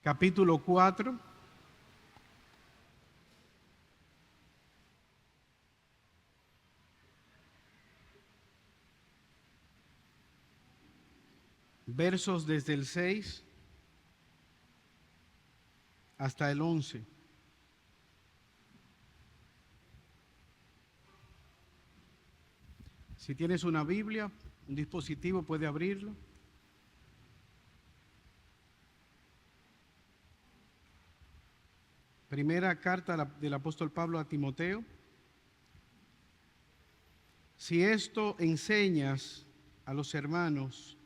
capítulo 4. Versos desde el 6 hasta el 11. Si tienes una Biblia, un dispositivo, puede abrirlo. Primera carta del apóstol Pablo a Timoteo. Si esto enseñas a los hermanos,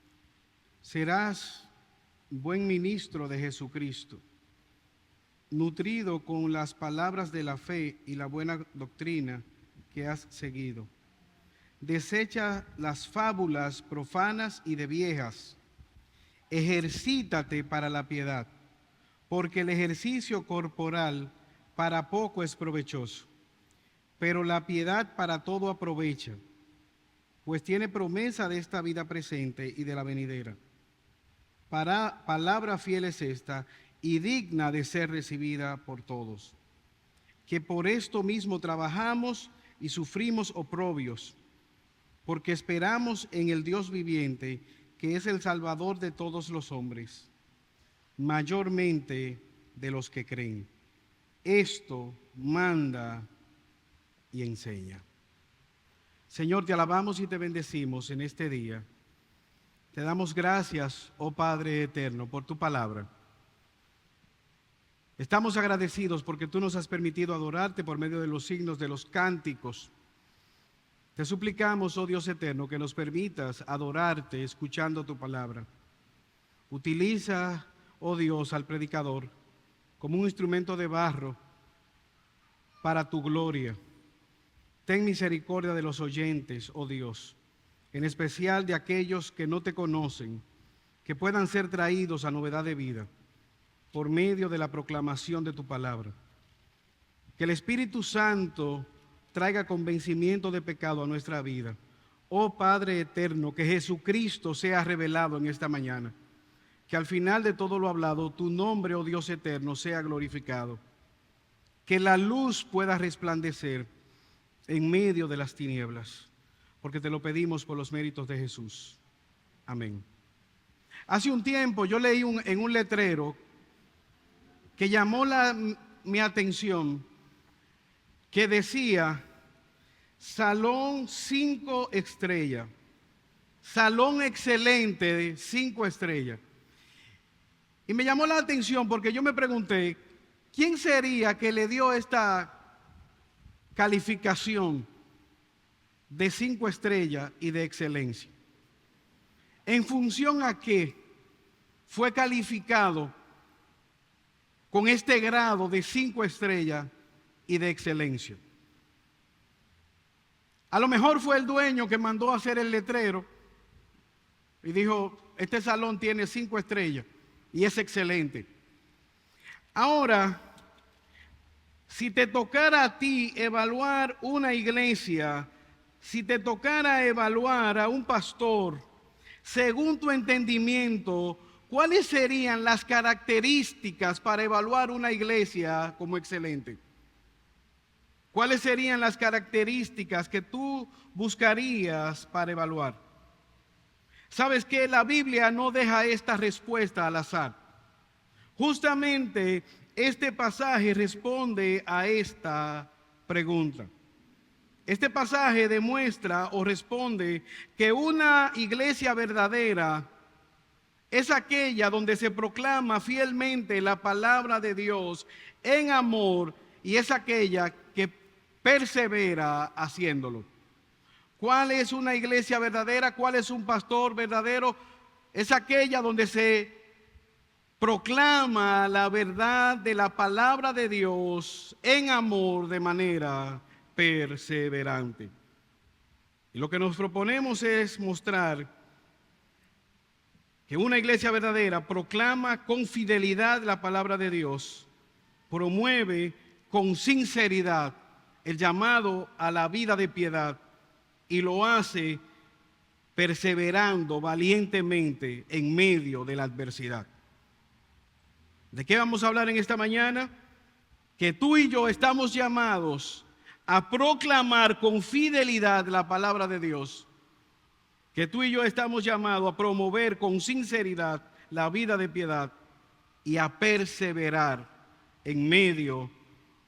serás buen ministro de Jesucristo, nutrido con las palabras de la fe y la buena doctrina que has seguido. Desecha las fábulas profanas y de viejas. Ejercítate para la piedad, porque el ejercicio corporal para poco es provechoso, pero la piedad para todo aprovecha, pues tiene promesa de esta vida presente y de la venidera. Palabra fiel es esta y digna de ser recibida por todos, que por esto mismo trabajamos y sufrimos oprobios, porque esperamos en el Dios viviente, que es el Salvador de todos los hombres, mayormente de los que creen. Esto manda y enseña. Señor, te alabamos y te bendecimos en este día. Te damos gracias, oh Padre eterno, por tu palabra. Estamos agradecidos porque tú nos has permitido adorarte por medio de los signos de los cánticos. Te suplicamos, oh Dios eterno, que nos permitas adorarte escuchando tu palabra. Utiliza, oh Dios, al predicador como un instrumento de barro para tu gloria. Ten misericordia de los oyentes, oh Dios, en especial de aquellos que no te conocen, que puedan ser traídos a novedad de vida por medio de la proclamación de tu palabra. Que el Espíritu Santo traiga convencimiento de pecado a nuestra vida. Oh Padre eterno, que Jesucristo sea revelado en esta mañana. Que al final de todo lo hablado, tu nombre, oh Dios eterno, sea glorificado. Que la luz pueda resplandecer en medio de las tinieblas, porque te lo pedimos por los méritos de Jesús. Amén. Hace un tiempo yo leí en un letrero que llamó mi atención, que decía: Salón 5 estrellas, salón excelente de 5 estrellas. Y me llamó la atención porque yo me pregunté, ¿quién sería que le dio esta calificación de 5 estrellas y de excelencia? ¿En función a qué fue calificado con este grado de 5 estrellas y de excelencia? A lo mejor fue el dueño que mandó a hacer el letrero y dijo: este salón tiene 5 estrellas y es excelente. Ahora, si te tocara a ti evaluar una iglesia, si te tocara evaluar a un pastor, según tu entendimiento, ¿cuáles serían las características para evaluar una iglesia como excelente? ¿Cuáles serían las características que tú buscarías para evaluar? ¿Sabes qué? La Biblia no deja esta respuesta al azar. Justamente este pasaje responde a esta pregunta. Este pasaje demuestra o responde que una iglesia verdadera es aquella donde se proclama fielmente la palabra de Dios en amor, y es aquella que persevera haciéndolo. ¿Cuál es una iglesia verdadera? ¿Cuál es un pastor verdadero? Es aquella donde se proclama la verdad de la palabra de Dios en amor de manera perseverante. Y lo que nos proponemos es mostrar que una iglesia verdadera proclama con fidelidad la palabra de Dios, promueve con sinceridad el llamado a la vida de piedad y lo hace perseverando valientemente en medio de la adversidad. ¿De qué vamos a hablar en esta mañana? Que tú y yo estamos llamados a proclamar con fidelidad la palabra de Dios. Que tú y yo estamos llamados a promover con sinceridad la vida de piedad y a perseverar en medio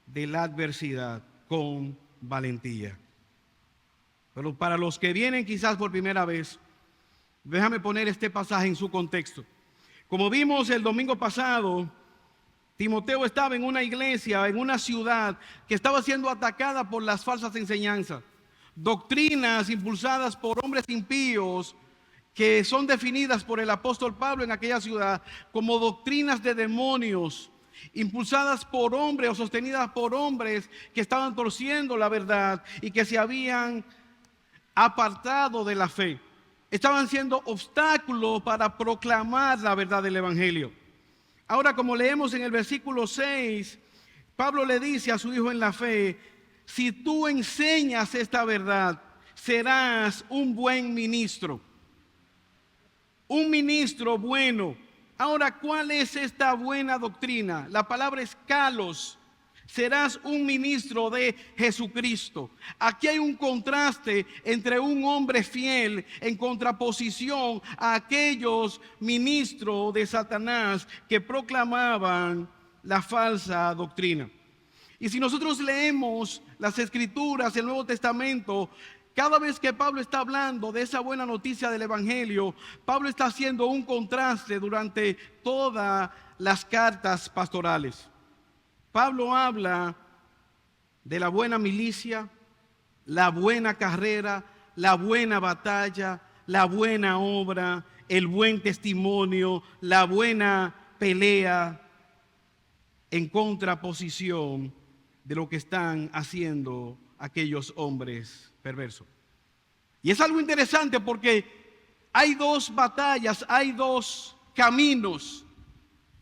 de la adversidad con valentía. Pero para los que vienen quizás por primera vez, déjame poner este pasaje en su contexto. Como vimos el domingo pasado, Timoteo estaba en una iglesia, en una ciudad que estaba siendo atacada por las falsas enseñanzas, doctrinas impulsadas por hombres impíos que son definidas por el apóstol Pablo en aquella ciudad como doctrinas de demonios, impulsadas por hombres o sostenidas por hombres que estaban torciendo la verdad y que se habían apartado de la fe. Estaban siendo obstáculos para proclamar la verdad del evangelio. Ahora, como leemos en el versículo 6, Pablo le dice a su hijo en la fe: si tú enseñas esta verdad, serás un buen ministro. Un ministro bueno. Ahora, ¿cuál es esta buena doctrina? La palabra es kalos. Serás un ministro de Jesucristo. Aquí hay un contraste entre un hombre fiel en contraposición a aquellos ministros de Satanás que proclamaban la falsa doctrina. Y si nosotros leemos las Escrituras, el Nuevo Testamento, cada vez que Pablo está hablando de esa buena noticia del Evangelio, Pablo está haciendo un contraste durante todas las cartas pastorales. Pablo habla de la buena milicia, la buena carrera, la buena batalla, la buena obra, el buen testimonio, la buena pelea, en contraposición de lo que están haciendo aquellos hombres perversos. Y es algo interesante porque hay dos batallas, hay dos caminos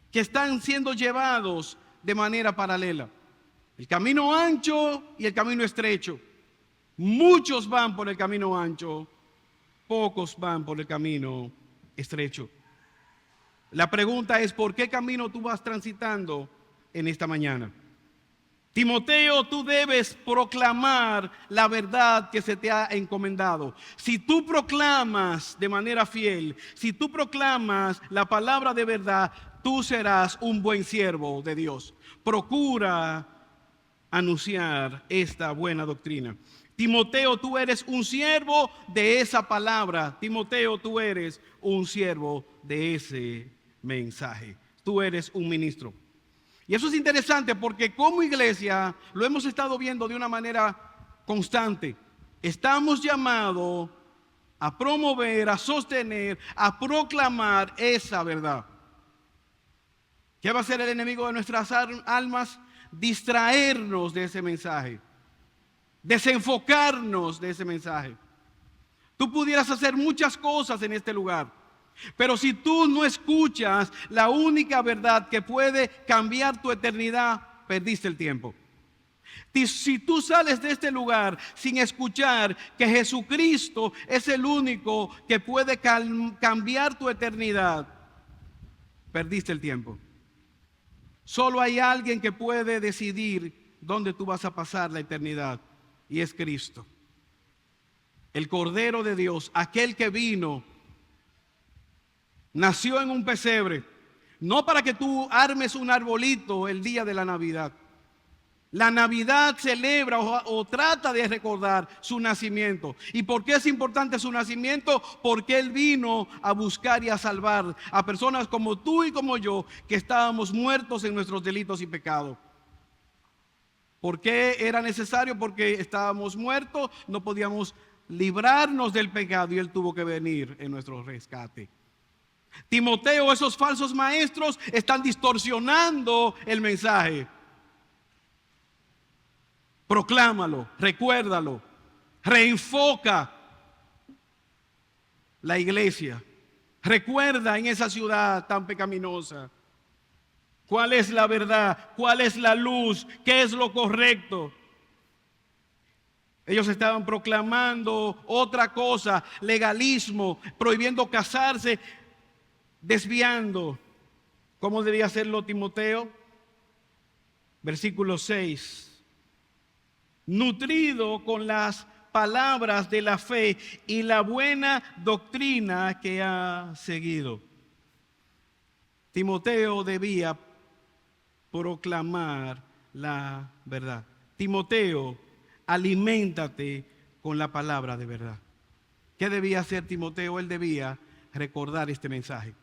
que están siendo llevados de manera paralela. El camino ancho y el camino estrecho. Muchos van por el camino ancho, pocos van por el camino estrecho. La pregunta es: ¿por qué camino tú vas transitando en esta mañana? Timoteo, tú debes proclamar la verdad que se te ha encomendado. Si tú proclamas de manera fiel, si tú proclamas la palabra de verdad, tú serás un buen siervo de Dios. Procura anunciar esta buena doctrina. Timoteo, tú eres un siervo de esa palabra. Timoteo, tú eres un siervo de ese mensaje. Tú eres un ministro. Y eso es interesante porque como iglesia lo hemos estado viendo de una manera constante. Estamos llamados a promover, a sostener, a proclamar esa verdad. ¿Qué va a hacer el enemigo de nuestras almas? Distraernos de ese mensaje, desenfocarnos de ese mensaje. Tú pudieras hacer muchas cosas en este lugar, pero si tú no escuchas la única verdad que puede cambiar tu eternidad, perdiste el tiempo. Si tú sales de este lugar sin escuchar que Jesucristo es el único que puede cambiar tu eternidad, perdiste el tiempo. Solo hay alguien que puede decidir dónde tú vas a pasar la eternidad, y es Cristo, el Cordero de Dios, aquel que vino, nació en un pesebre, no para que tú armes un arbolito el día de la Navidad. La Navidad celebra o trata de recordar su nacimiento. ¿Y por qué es importante su nacimiento? Porque Él vino a buscar y a salvar a personas como tú y como yo, que estábamos muertos en nuestros delitos y pecados. ¿Por qué era necesario? Porque estábamos muertos, no podíamos librarnos del pecado y Él tuvo que venir en nuestro rescate. Timoteo, esos falsos maestros están distorsionando el mensaje. Proclámalo, recuérdalo, reenfoca la iglesia. Recuerda en esa ciudad tan pecaminosa cuál es la verdad, cuál es la luz, qué es lo correcto. Ellos estaban proclamando otra cosa, legalismo, prohibiendo casarse, desviando ¿Cómo debía hacerlo Timoteo? Versículo 6. Nutrido con las palabras de la fe y la buena doctrina que ha seguido. Timoteo debía proclamar la verdad. Timoteo, aliméntate con la palabra de verdad. ¿Qué debía hacer Timoteo? Él debía recordar este mensaje.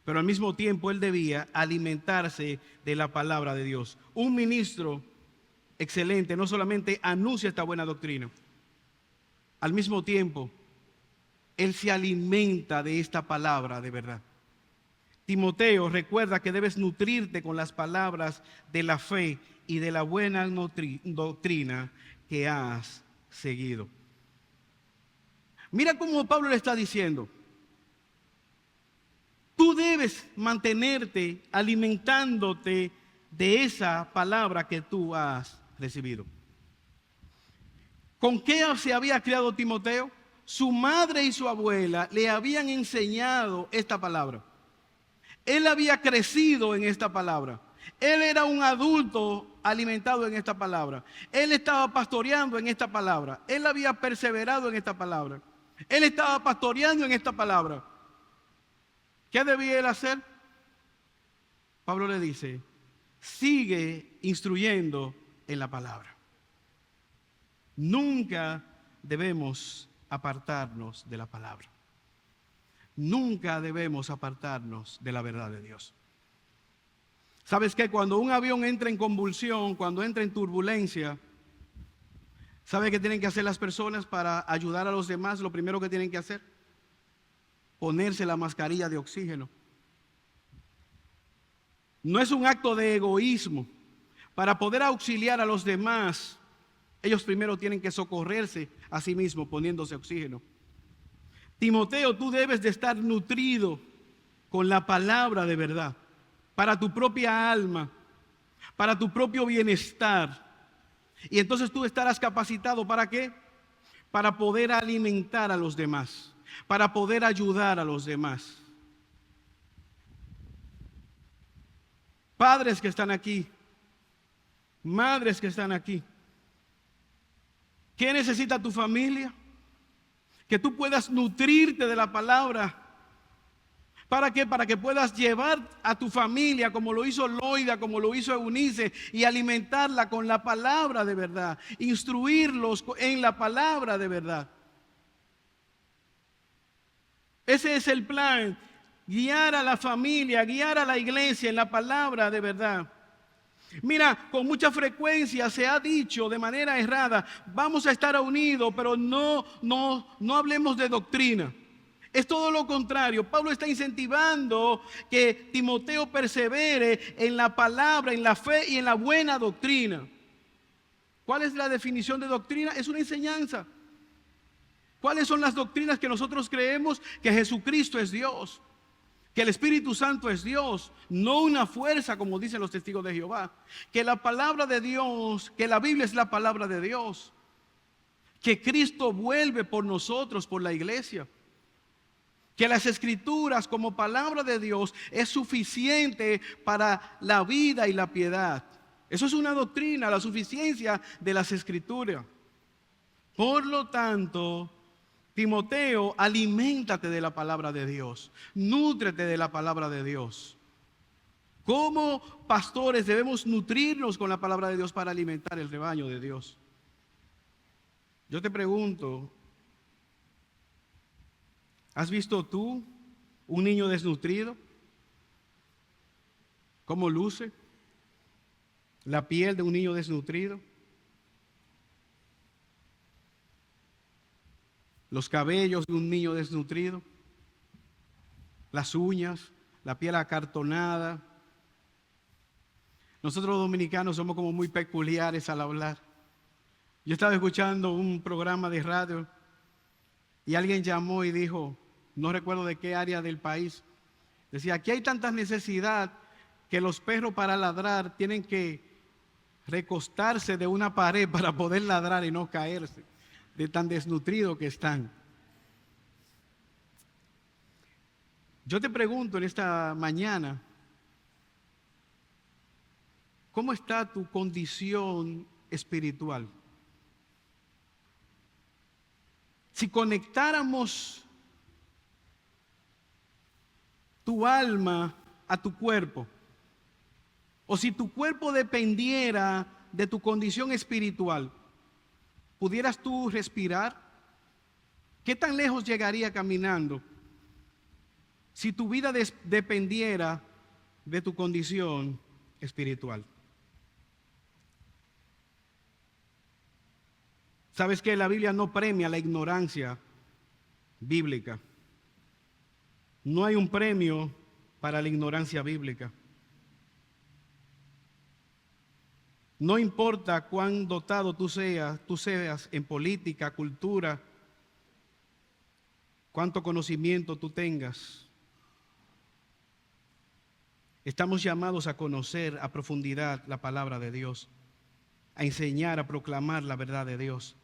Pero al mismo tiempo él debía alimentarse de la palabra de Dios. Un ministro excelente no solamente anuncia esta buena doctrina, al mismo tiempo él se alimenta de esta palabra de verdad. Timoteo, recuerda que debes nutrirte con las palabras de la fe y de la buena doctrina que has seguido. Mira cómo Pablo le está diciendo. Tú debes mantenerte alimentándote de esa palabra que tú has recibido. ¿Con qué se había criado Timoteo? Su madre y su abuela le habían enseñado esta palabra. Él había crecido en esta palabra. Él era un adulto alimentado en esta palabra. Él estaba pastoreando en esta palabra. Él había perseverado en esta palabra. Él estaba pastoreando en esta palabra. ¿Qué debía él hacer? Pablo le dice, sigue instruyendo en la palabra. Nunca debemos apartarnos de la palabra. Nunca debemos apartarnos de la verdad de Dios. ¿Sabes qué? Cuando un avión entra en convulsión, cuando entra en turbulencia, ¿sabe qué tienen que hacer las personas para ayudar a los demás? Lo primero que tienen que hacer, ponerse la mascarilla de oxígeno. No es un acto de egoísmo. Para poder auxiliar a los demás, ellos primero tienen que socorrerse a sí mismos poniéndose oxígeno. Timoteo, tú debes de estar nutrido con la palabra de verdad, para tu propia alma, para tu propio bienestar. Y entonces tú estarás capacitado, ¿para qué? Para poder alimentar a los demás, para poder ayudar a los demás. Padres que están aquí, madres que están aquí, ¿qué necesita tu familia? Que tú puedas nutrirte de la palabra. ¿Para qué? Para que puedas llevar a tu familia, como lo hizo Loida, como lo hizo Eunice, y alimentarla con la palabra de verdad, instruirlos en la palabra de verdad. Ese es el plan, guiar a la familia, guiar a la iglesia en la palabra de verdad. Mira, con mucha frecuencia se ha dicho de manera errada, vamos a estar unidos, pero no hablemos de doctrina. Es todo lo contrario. Pablo está incentivando que Timoteo persevere en la palabra, en la fe y en la buena doctrina. ¿Cuál es la definición de doctrina? Es una enseñanza. ¿Cuáles son las doctrinas que nosotros creemos? Que Jesucristo es Dios, que el Espíritu Santo es Dios, no una fuerza como dicen los testigos de Jehová, que la palabra de Dios, que la Biblia es la palabra de Dios, que Cristo vuelve por nosotros, por la iglesia, que las Escrituras como palabra de Dios es suficiente para la vida y la piedad. Eso es una doctrina, la suficiencia de las Escrituras. Por lo tanto, Timoteo, aliméntate de la palabra de Dios, nútrete de la palabra de Dios. Como pastores debemos nutrirnos con la palabra de Dios para alimentar el rebaño de Dios. Yo te pregunto, ¿has visto tú un niño desnutrido? ¿Cómo luce la piel de un niño desnutrido? Los cabellos de un niño desnutrido, las uñas, la piel acartonada. Nosotros los dominicanos somos como muy peculiares al hablar. Yo estaba escuchando un programa de radio y alguien llamó y dijo, no recuerdo de qué área del país, decía, aquí hay tanta necesidad que los perros para ladrar tienen que recostarse de una pared para poder ladrar y no caerse, de tan desnutridos que están. Yo te pregunto en esta mañana, ¿cómo está tu condición espiritual? Si conectáramos tu alma a tu cuerpo, o si tu cuerpo dependiera de tu condición espiritual, ¿pudieras tú respirar? ¿Qué tan lejos llegaría caminando si tu vida dependiera de tu condición espiritual? ¿Sabes que la Biblia no premia la ignorancia bíblica? No hay un premio para la ignorancia bíblica. No importa cuán dotado tú seas en política, cultura, cuánto conocimiento tú tengas. Estamos llamados a conocer a profundidad la palabra de Dios, a enseñar, a proclamar la verdad de Dios.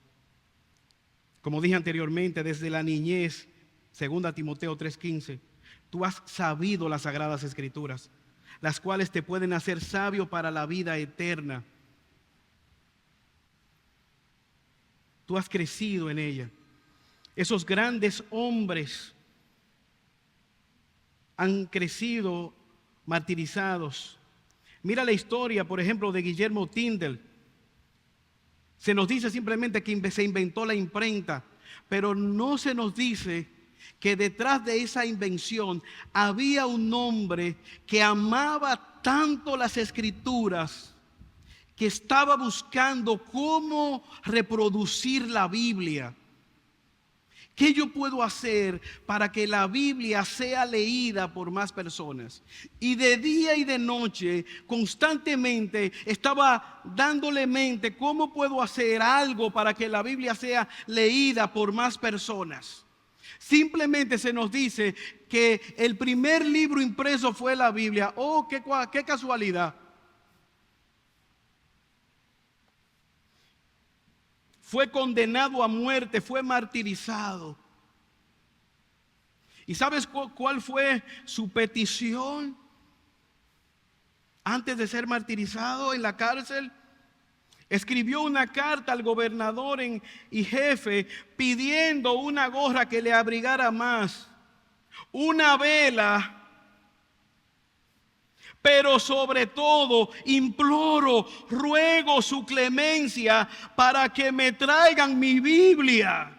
Como dije anteriormente, desde la niñez, 2 Timoteo 3:15, tú has sabido las sagradas escrituras, las cuales te pueden hacer sabio para la vida eterna. Tú has crecido en ella. Esos grandes hombres han crecido martirizados. Mira la historia, por ejemplo, de Guillermo Tyndale. Se nos dice simplemente que se inventó la imprenta, pero no se nos dice que detrás de esa invención había un hombre que amaba tanto las escrituras, que estaba buscando cómo reproducir la Biblia. ¿Qué yo puedo hacer para que la Biblia sea leída por más personas? Y de día y de noche, constantemente estaba dándole mente, ¿cómo puedo hacer algo para que la Biblia sea leída por más personas? Simplemente se nos dice que el primer libro impreso fue la Biblia. ¡Oh, qué casualidad! Fue condenado a muerte, fue martirizado. ¿Y sabes cuál fue su petición antes de ser martirizado en la cárcel? Escribió una carta al gobernador y jefe pidiendo una gorra que le abrigara más, una vela, pero sobre todo ruego su clemencia para que me traigan mi Biblia,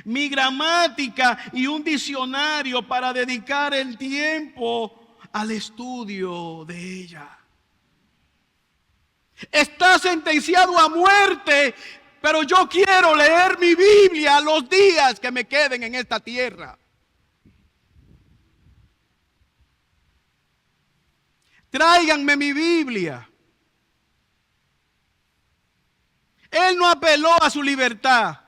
mi gramática y un diccionario para dedicar el tiempo al estudio de ella. Está sentenciado a muerte, pero yo quiero leer mi Biblia los días que me queden en esta tierra. Tráiganme mi Biblia. Él no apeló a su libertad.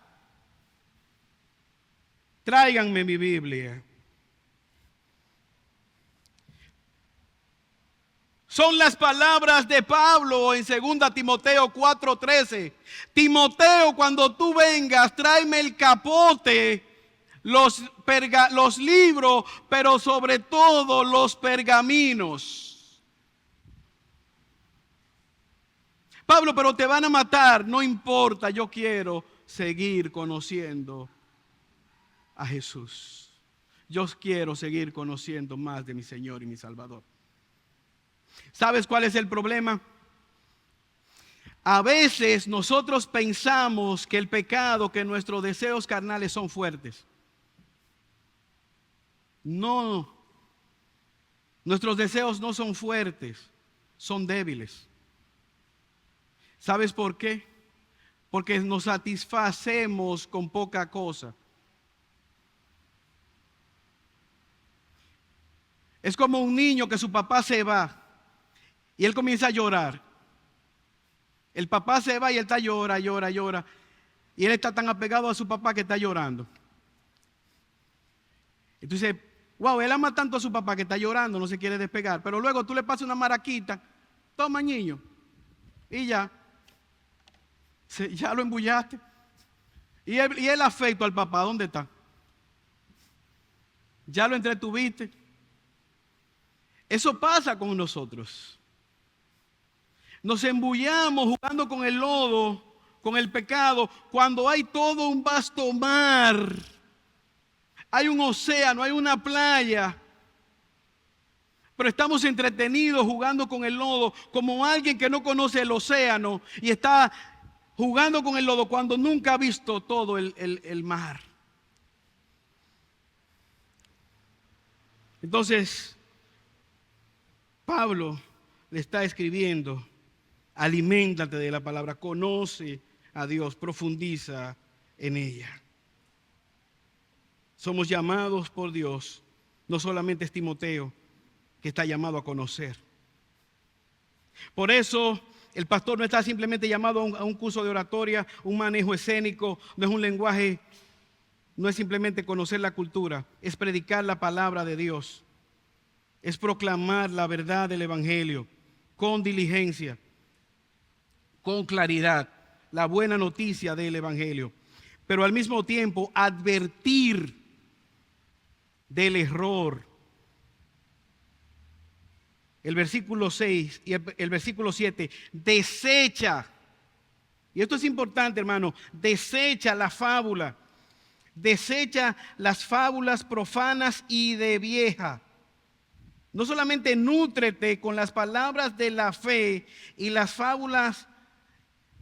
Tráiganme mi Biblia. Son las palabras de Pablo en 2 Timoteo 4:13. Timoteo, cuando tú vengas, tráeme el capote, los libros, pero sobre todo los pergaminos. Pablo, pero te van a matar. No importa, yo quiero seguir conociendo a Jesús. Yo quiero seguir conociendo más de mi Señor y mi Salvador. ¿Sabes cuál es el problema? A veces nosotros pensamos que el pecado, que nuestros deseos carnales son fuertes. No, nuestros deseos no son fuertes, son débiles. ¿Sabes por qué? Porque nos satisfacemos con poca cosa. Es como un niño que su papá se va y él comienza a llorar. El papá se va y él está llora. Y él está tan apegado a su papá que está llorando. Entonces, wow, él ama tanto a su papá que está llorando, no se quiere despegar. Pero luego tú le pasas una maraquita, toma niño, y ya lo embullaste. Y el afecto al papá, ¿dónde está? Ya lo entretuviste. Eso pasa con nosotros. Nos embullamos jugando con el lodo, con el pecado, cuando hay todo un vasto mar. Hay un océano, hay una playa. Pero estamos entretenidos jugando con el lodo, como alguien que no conoce el océano y está jugando con el lodo cuando nunca ha visto todo el mar. Entonces, Pablo le está escribiendo: aliméntate de la palabra, conoce a Dios, profundiza en ella. Somos llamados por Dios, no solamente es Timoteo que está llamado a conocer. Por eso el pastor no está simplemente llamado a un curso de oratoria, un manejo escénico, no es un lenguaje, no es simplemente conocer la cultura, es predicar la palabra de Dios, es proclamar la verdad del evangelio con diligencia, con claridad, la buena noticia del evangelio, pero al mismo tiempo advertir del error. El versículo 6 y el versículo 7, desecha, y esto es importante, hermano, desecha la fábula, desecha las fábulas profanas y de vieja. No solamente nútrete con las palabras de la fe y las fábulas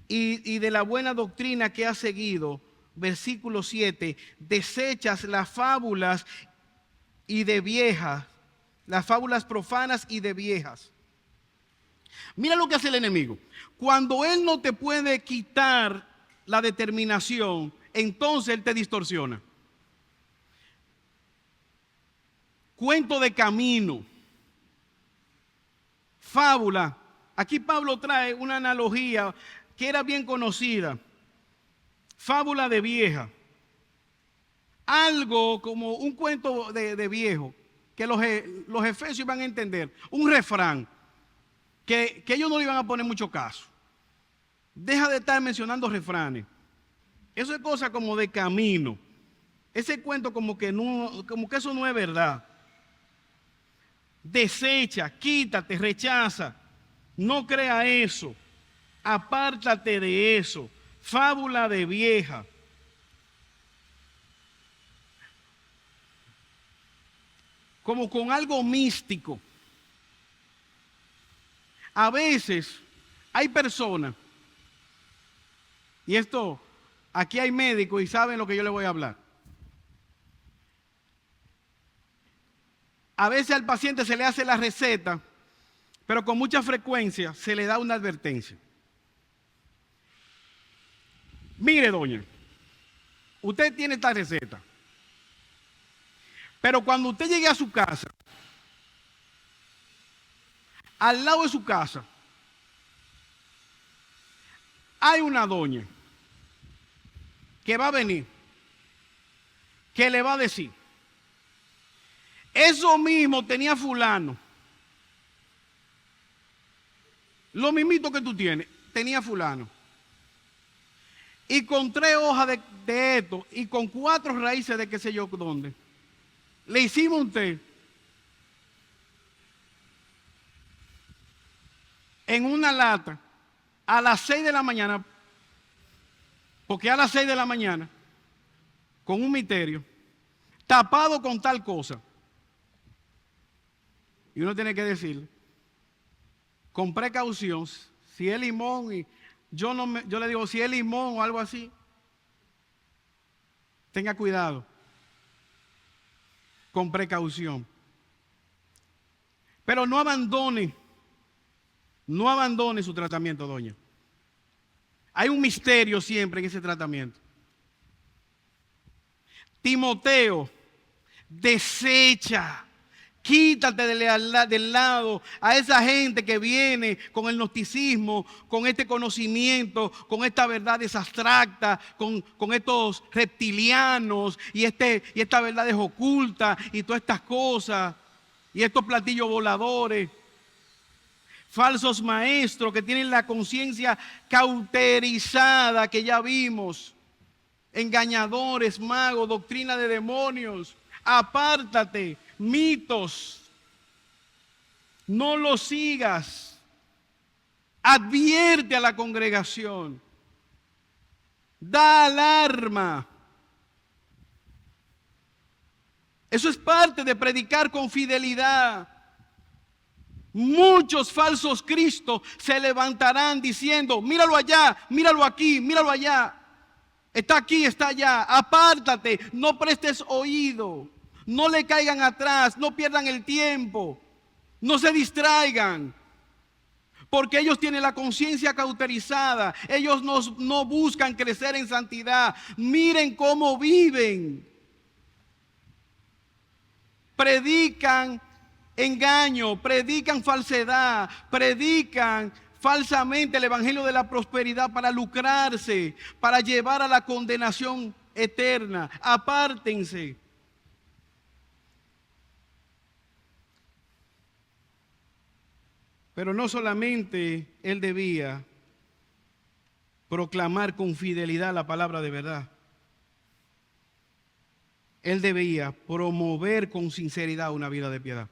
y de la buena doctrina que has seguido. Versículo 7, desechas las fábulas y de viejas, las fábulas profanas y de viejas. Mira lo que hace el enemigo. Cuando él no te puede quitar la determinación, entonces él te distorsiona. Cuento de camino, fábula. Aquí Pablo trae una analogía que era bien conocida. Fábula de vieja. Algo como un cuento de viejo, que los efesios van a entender. Un refrán, que ellos no le iban a poner mucho caso. Deja de estar mencionando refranes. Eso es cosa como de camino. Ese cuento como que eso no es verdad. Desecha, quítate, rechaza. No crea eso. Apártate de eso. Fábula de vieja. Como con algo místico. A veces hay personas, y esto, aquí hay médicos y saben lo que yo les voy a hablar. A veces al paciente se le hace la receta, pero con mucha frecuencia se le da una advertencia. Mire, doña, usted tiene esta receta, pero cuando usted llegue a su casa, al lado de su casa, hay una doña que va a venir, que le va a decir: eso mismo tenía fulano. Lo mismito que tú tienes, tenía fulano. Y con 3 hojas de esto y con 4 raíces de qué sé yo dónde, le hicimos un té en una lata a las 6 de la mañana, porque a las 6 de la mañana, con un misterio, tapado con tal cosa. Y uno tiene que decir, con precaución, si es limón, y yo le digo, si es limón o algo así, tenga cuidado, con precaución. Pero no abandone su tratamiento, doña. Hay un misterio siempre en ese tratamiento. Timoteo, desecha, quítate del lado a esa gente que viene con el gnosticismo, con este conocimiento, con estas verdades abstractas, con estos reptilianos y estas verdades ocultas y todas estas cosas y estos platillos voladores. Falsos maestros que tienen la conciencia cauterizada que ya vimos. Engañadores, magos, doctrina de demonios. Apártate, mitos. No lo sigas. Advierte a la congregación. Da alarma. Eso es parte de predicar con fidelidad. Muchos falsos cristos se levantarán diciendo: míralo allá, míralo aquí, míralo allá. Está aquí, está allá. Apártate, no prestes oído. No le caigan atrás, no pierdan el tiempo. No se distraigan. Porque ellos tienen la conciencia cauterizada. Ellos no buscan crecer en santidad. Miren cómo viven. Predican engaño, predican falsedad, predican falsamente el evangelio de la prosperidad para lucrarse, para llevar a la condenación eterna. Apártense. Pero no solamente él debía proclamar con fidelidad la palabra de verdad. Él debía promover con sinceridad una vida de piedad.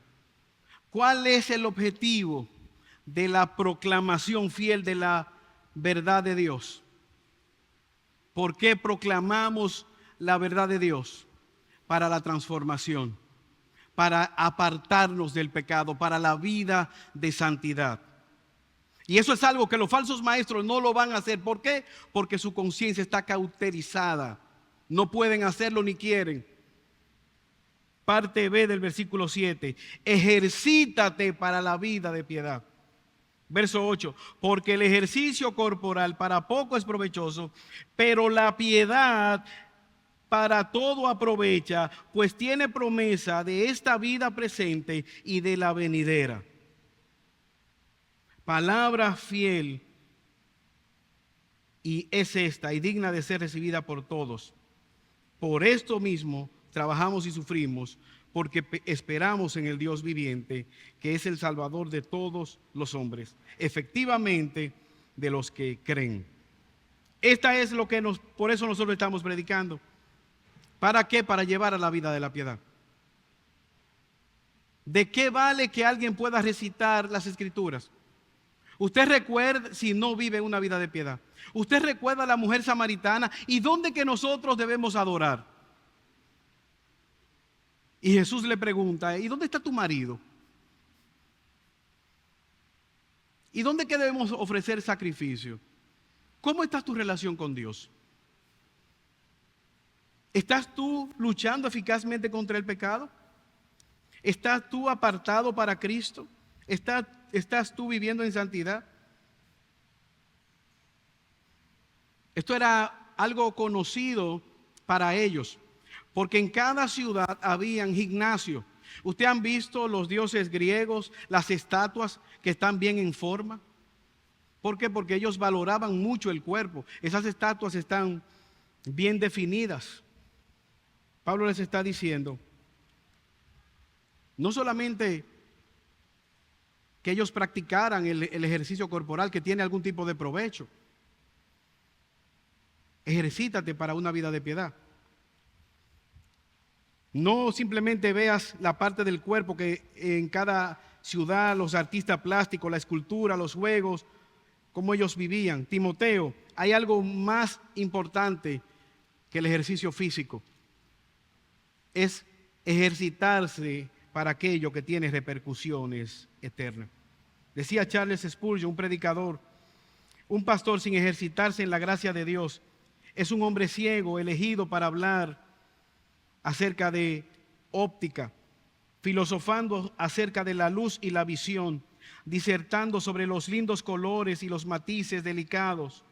¿Cuál es el objetivo de la proclamación fiel de la verdad de Dios? ¿Por qué proclamamos la verdad de Dios? Para la transformación, para apartarnos del pecado, para la vida de santidad. Y eso es algo que los falsos maestros no lo van a hacer. ¿Por qué? Porque su conciencia está cauterizada. No pueden hacerlo ni quieren. Parte B del versículo 7. Ejercítate para la vida de piedad. Verso 8. Porque el ejercicio corporal para poco es provechoso, pero la piedad para todo aprovecha, pues tiene promesa de esta vida presente y de la venidera. Palabra fiel y es esta, y digna de ser recibida por todos. Por esto mismo trabajamos y sufrimos, porque esperamos en el Dios viviente, que es el Salvador de todos los hombres, efectivamente de los que creen. Esta es lo que por eso nosotros estamos predicando. ¿Para qué? Para llevar a la vida de la piedad. ¿De qué vale que alguien pueda recitar las Escrituras? Usted recuerda, si no vive una vida de piedad. Usted recuerda a la mujer samaritana. ¿Y dónde que nosotros debemos adorar? Y Jesús le pregunta: ¿y dónde está tu marido? ¿Y dónde que debemos ofrecer sacrificio? ¿Cómo está tu relación con Dios? ¿Estás tú luchando eficazmente contra el pecado? ¿Estás tú apartado para Cristo? ¿Estás tú viviendo en santidad? Esto era algo conocido para ellos, porque en cada ciudad habían gimnasios. ¿Ustedes han visto los dioses griegos, las estatuas que están bien en forma? ¿Por qué? Porque ellos valoraban mucho el cuerpo. Esas estatuas están bien definidas. Pablo les está diciendo, no solamente que ellos practicaran el ejercicio corporal que tiene algún tipo de provecho. Ejercítate para una vida de piedad. No simplemente veas la parte del cuerpo que en cada ciudad, los artistas plásticos, la escultura, los juegos, cómo ellos vivían. Timoteo, hay algo más importante que el ejercicio físico. Es ejercitarse para aquello que tiene repercusiones eternas. Decía Charles Spurgeon, un predicador: un pastor sin ejercitarse en la gracia de Dios es un hombre ciego elegido para hablar acerca de óptica, filosofando acerca de la luz y la visión, disertando sobre los lindos colores y los matices delicados.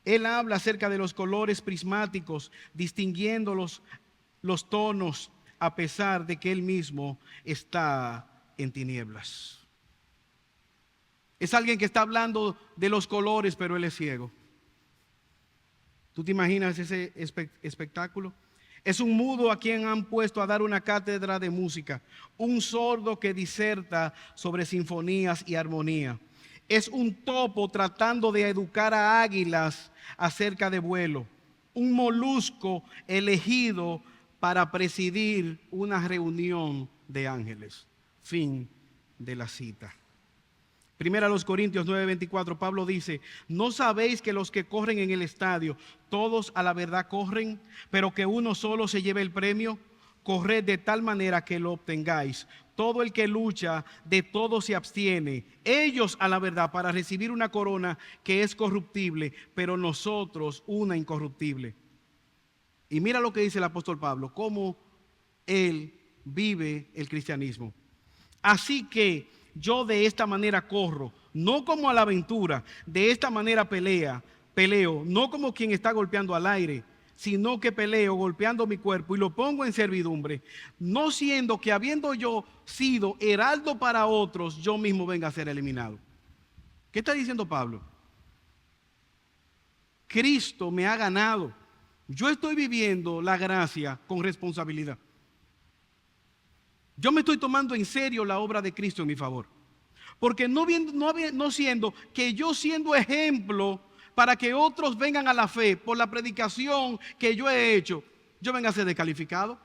Él habla acerca de los colores prismáticos, distinguiendo los tonos, a pesar de que él mismo está en tinieblas. Es alguien que está hablando de los colores, pero él es ciego. ¿Tú te imaginas ese espectáculo? Es un mudo a quien han puesto a dar una cátedra de música, un sordo que diserta sobre sinfonías y armonía. Es un topo tratando de educar a águilas acerca de vuelo, un molusco elegido para presidir una reunión de ángeles. Fin de la cita. Primera a los Corintios 9:24, Pablo dice: ¿no sabéis que los que corren en el estadio, todos a la verdad corren, pero que uno solo se lleve el premio? Corred de tal manera que lo obtengáis. Todo el que lucha, de todo se abstiene. Ellos a la verdad para recibir una corona que es corruptible, pero nosotros una incorruptible. Y mira lo que dice el apóstol Pablo, cómo él vive el cristianismo. Así que yo de esta manera corro, no como a la aventura, de esta manera peleo, no como quien está golpeando al aire, sino que peleo golpeando mi cuerpo y lo pongo en servidumbre, no siendo que habiendo yo sido heraldo para otros, yo mismo venga a ser eliminado. ¿Qué está diciendo Pablo? Cristo me ha ganado. Yo estoy viviendo la gracia con responsabilidad. Yo me estoy tomando en serio la obra de Cristo en mi favor. Porque no siendo que yo siendo ejemplo para que otros vengan a la fe por la predicación que yo he hecho, yo venga a ser descalificado.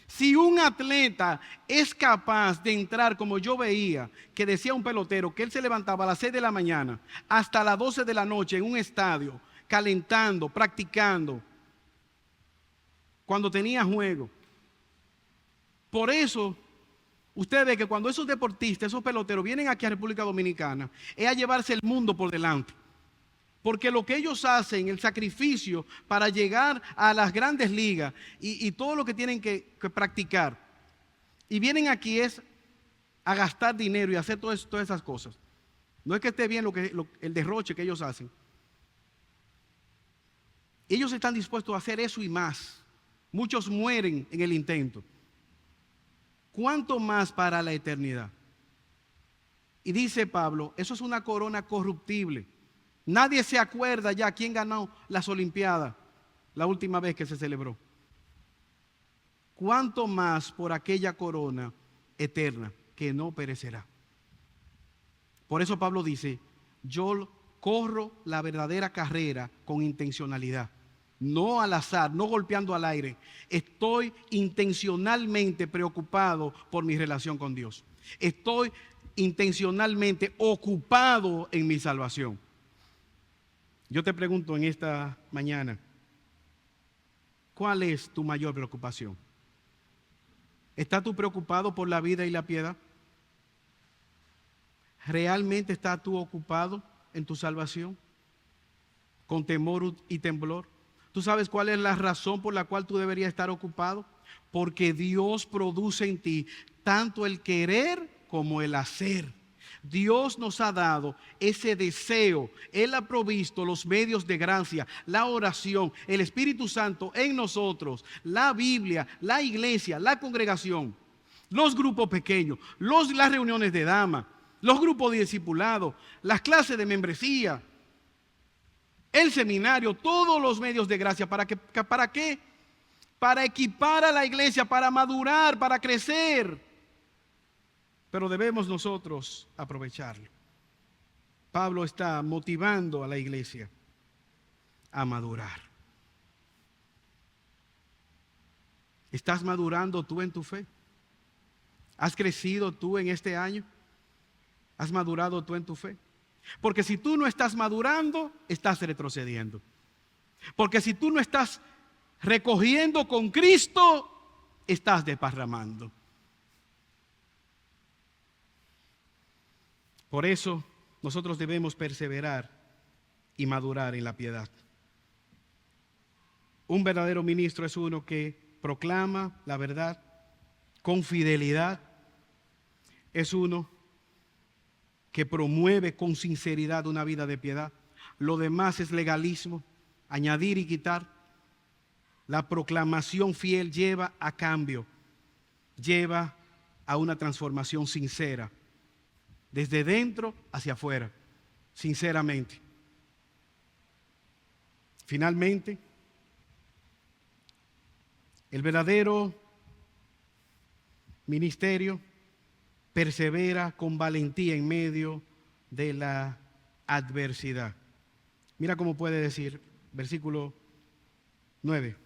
Si un atleta es capaz de entrar, como yo veía, que decía un pelotero, que él se levantaba a las 6 de la mañana hasta las 12 de la noche en un estadio, calentando, practicando, cuando tenía juego. Por eso, usted ve que cuando esos deportistas, esos peloteros vienen aquí a República Dominicana, es a llevarse el mundo por delante. Porque lo que ellos hacen, el sacrificio para llegar a las grandes ligas y todo lo que tienen que practicar, y vienen aquí es a gastar dinero y hacer todas esas cosas. No es que esté bien el derroche que ellos hacen. Ellos están dispuestos a hacer eso y más. Muchos mueren en el intento. ¿Cuánto más para la eternidad? Y dice Pablo, eso es una corona corruptible. Nadie se acuerda ya quién ganó las Olimpiadas la última vez que se celebró. ¿Cuánto más por aquella corona eterna que no perecerá? Por eso Pablo dice, yo corro la verdadera carrera con intencionalidad. No al azar, no golpeando al aire. Estoy intencionalmente preocupado por mi relación con Dios. Estoy intencionalmente ocupado en mi salvación. Yo te pregunto en esta mañana, ¿cuál es tu mayor preocupación? ¿Estás tú preocupado por la vida y la piedad? ¿Realmente estás tú ocupado en tu salvación? ¿Con temor y temblor? ¿Tú sabes cuál es la razón por la cual tú deberías estar ocupado? Porque Dios produce en ti tanto el querer como el hacer. Dios nos ha dado ese deseo. Él ha provisto los medios de gracia, la oración, el Espíritu Santo en nosotros, la Biblia, la iglesia, la congregación, los grupos pequeños, las reuniones de damas, los grupos de discipulado, las clases de membresía, el seminario, todos los medios de gracia. ¿Para qué? Para equipar a la iglesia, para madurar, para crecer. Pero debemos nosotros aprovecharlo. Pablo está motivando a la iglesia a madurar. ¿Estás madurando tú en tu fe? ¿Has crecido tú en este año? ¿Has madurado tú en tu fe? Porque si tú no estás madurando, estás retrocediendo. Porque si tú no estás recogiendo con Cristo, estás desparramando. Por eso nosotros debemos perseverar y madurar en la piedad. Un verdadero ministro es uno que proclama la verdad con fidelidad. Es uno que promueve con sinceridad una vida de piedad. Lo demás es legalismo, añadir y quitar. La proclamación fiel lleva a cambio, lleva a una transformación sincera, desde dentro hacia afuera, sinceramente. Finalmente, el verdadero ministerio persevera con valentía en medio de la adversidad. Mira cómo puede decir, versículo 9.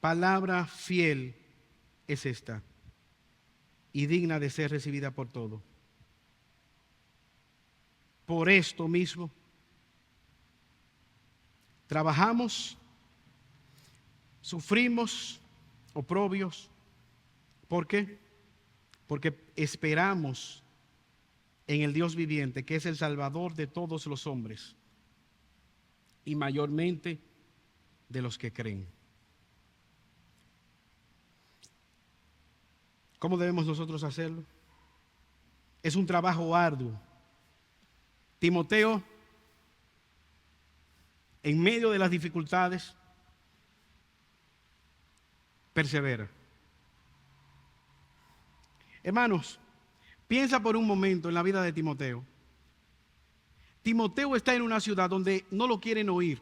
Palabra fiel es esta y digna de ser recibida por todos. por esto mismo trabajamos, sufrimos oprobios. ¿Por qué? Porque esperamos en el Dios viviente, que es el Salvador de todos los hombres y mayormente de los que creen. ¿Cómo debemos nosotros hacerlo? Es un trabajo arduo. Timoteo, en medio de las dificultades, persevera. Hermanos, piensa por un momento en la vida de Timoteo. Timoteo está en una ciudad donde no lo quieren oír.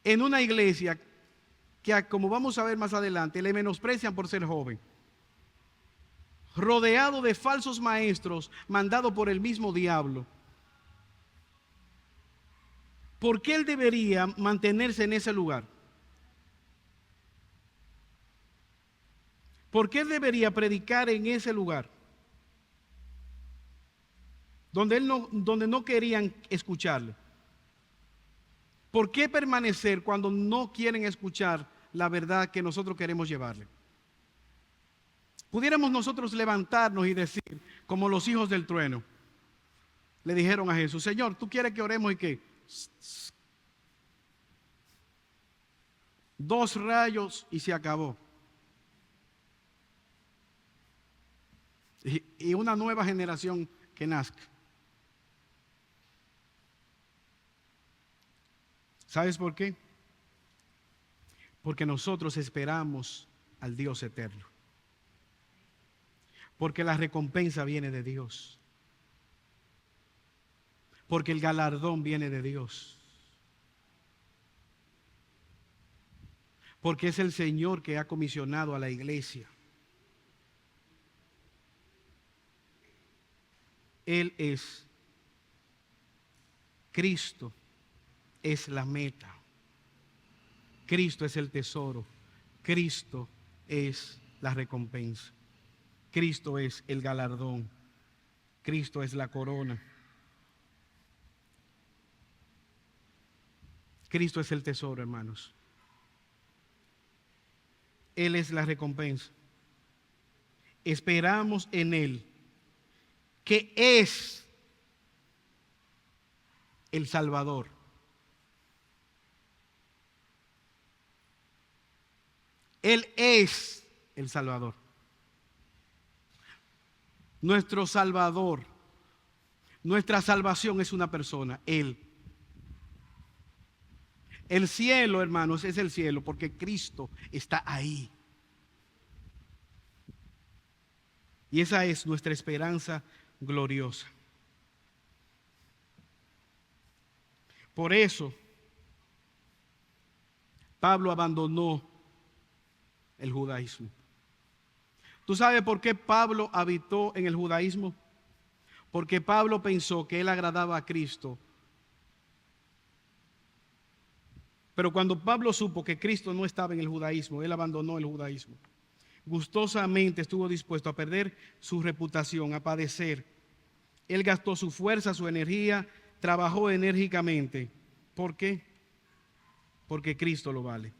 En una iglesia que, como vamos a ver más adelante, le menosprecian por ser joven. Rodeado de falsos maestros, mandado por el mismo diablo. ¿Por qué él debería mantenerse en ese lugar? ¿Por qué él debería predicar en ese lugar? Donde no querían escucharle. ¿Por qué permanecer cuando no quieren escuchar la verdad que nosotros queremos llevarle? Pudiéramos nosotros levantarnos y decir, como los hijos del trueno, le dijeron a Jesús: Señor, ¿tú quieres que oremos y qué? 2 rayos y se acabó. Y una nueva generación que nazca. ¿Sabes por qué? Porque nosotros esperamos al Dios eterno. Porque la recompensa viene de Dios. Porque el galardón viene de Dios. Porque es el Señor que ha comisionado a la iglesia. Él es Cristo, es la meta. Cristo es el tesoro. Cristo es la recompensa. Cristo es el galardón. Cristo es la corona. Cristo es el tesoro, hermanos. Él es la recompensa. Esperamos en Él, que es el Salvador. Él es el Salvador. Nuestro Salvador. Nuestra salvación es una persona, Él. El cielo, hermanos, es el cielo porque Cristo está ahí. Y esa es nuestra esperanza gloriosa. Por eso, Pablo abandonó el judaísmo. ¿Tú sabes por qué Pablo habitó en el judaísmo? Porque Pablo pensó que él agradaba a Cristo. Pero cuando Pablo supo que Cristo no estaba en el judaísmo, él abandonó el judaísmo. Gustosamente estuvo dispuesto a perder su reputación, a padecer. Él gastó su fuerza, su energía, trabajó enérgicamente. ¿Por qué? Porque Cristo lo vale.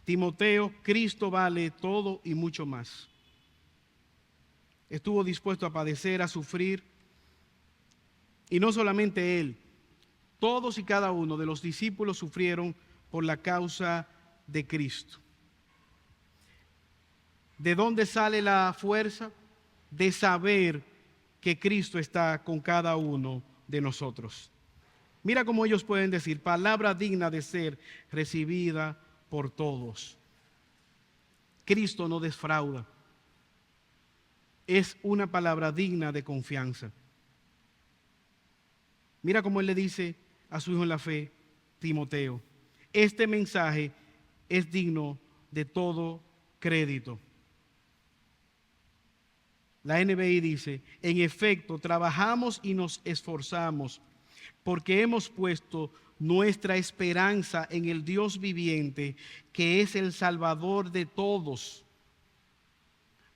Timoteo, Cristo vale todo y mucho más. Estuvo dispuesto a padecer, a sufrir. Y no solamente él, todos y cada uno de los discípulos sufrieron por la causa de Cristo. ¿De dónde sale la fuerza? De saber que Cristo está con cada uno de nosotros. Mira cómo ellos pueden decir: palabra digna de ser recibida por todos. Cristo no defrauda. Es una palabra digna de confianza. Mira cómo él le dice a su hijo en la fe, Timoteo: este mensaje es digno de todo crédito. La NBI dice: en efecto, trabajamos y nos esforzamos porque hemos puesto nuestra esperanza en el Dios viviente, que es el Salvador de todos.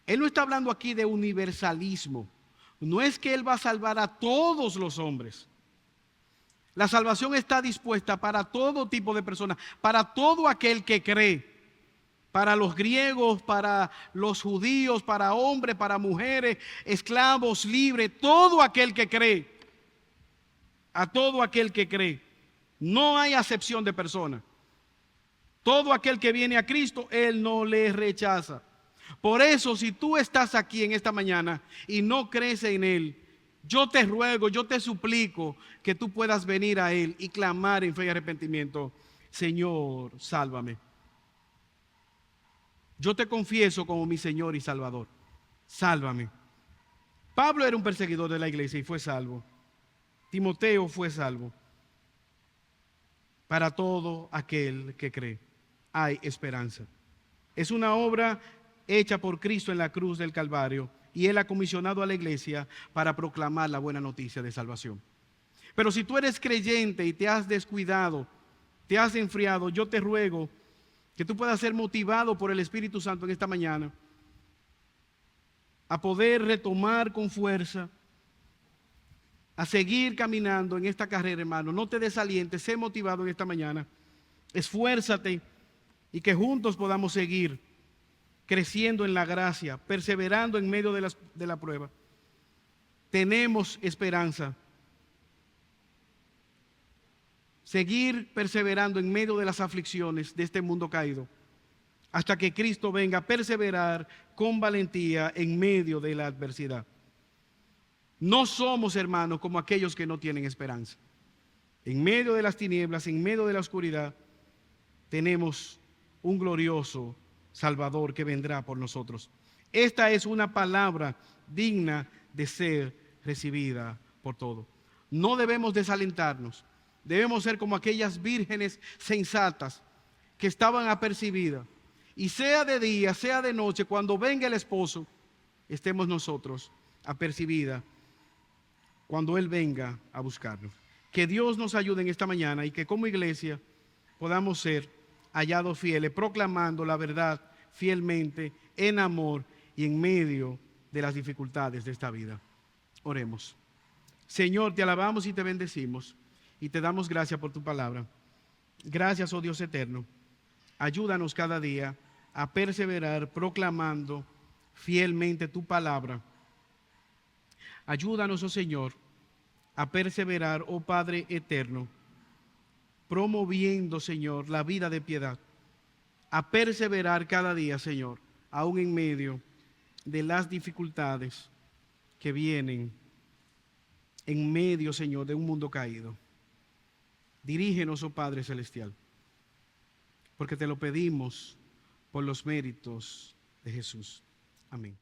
Él no está hablando aquí de universalismo. No es que Él va a salvar a todos los hombres. La salvación está dispuesta para todo tipo de personas, para todo aquel que cree. Para los griegos, para los judíos, para hombres, para mujeres, esclavos, libres, todo aquel que cree. A todo aquel que cree. No hay acepción de persona. Todo aquel que viene a Cristo, Él no le rechaza. Por eso, si tú estás aquí en esta mañana y no crees en Él, yo te ruego, yo te suplico que tú puedas venir a Él y clamar en fe y arrepentimiento: Señor, sálvame. Yo te confieso como mi Señor y Salvador. Sálvame. Pablo era un perseguidor de la iglesia y fue salvo. Timoteo fue salvo. Para todo aquel que cree, hay esperanza. Es una obra hecha por Cristo en la cruz del Calvario, y Él ha comisionado a la iglesia para proclamar la buena noticia de salvación. Pero si tú eres creyente y te has descuidado, te has enfriado, yo te ruego que tú puedas ser motivado por el Espíritu Santo en esta mañana a poder retomar con fuerza, a seguir caminando en esta carrera, hermano. No te desalientes, sé motivado en esta mañana. Esfuérzate y que juntos podamos seguir creciendo en la gracia, perseverando en medio de la prueba. Tenemos esperanza. Seguir perseverando en medio de las aflicciones de este mundo caído, hasta que Cristo venga a perseverar con valentía en medio de la adversidad. No somos, hermanos, como aquellos que no tienen esperanza. En medio de las tinieblas, en medio de la oscuridad, tenemos un glorioso Salvador que vendrá por nosotros. Esta es una palabra digna de ser recibida por todos. No debemos desalentarnos. Debemos ser como aquellas vírgenes sensatas que estaban apercibidas. Y sea de día, sea de noche, cuando venga el esposo, estemos nosotros apercibidas cuando Él venga a buscarnos. Que Dios nos ayude en esta mañana y que como iglesia podamos ser hallados fieles, proclamando la verdad fielmente, en amor y en medio de las dificultades de esta vida. Oremos. Señor, te alabamos y te bendecimos y te damos gracias por tu palabra. Gracias, oh Dios eterno. Ayúdanos cada día a perseverar proclamando fielmente tu palabra. Ayúdanos, oh Señor, a perseverar, oh Padre eterno, promoviendo, Señor, la vida de piedad. A perseverar cada día, Señor, aún en medio de las dificultades que vienen en medio, Señor, de un mundo caído. Dirígenos, oh Padre Celestial, porque te lo pedimos por los méritos de Jesús. Amén.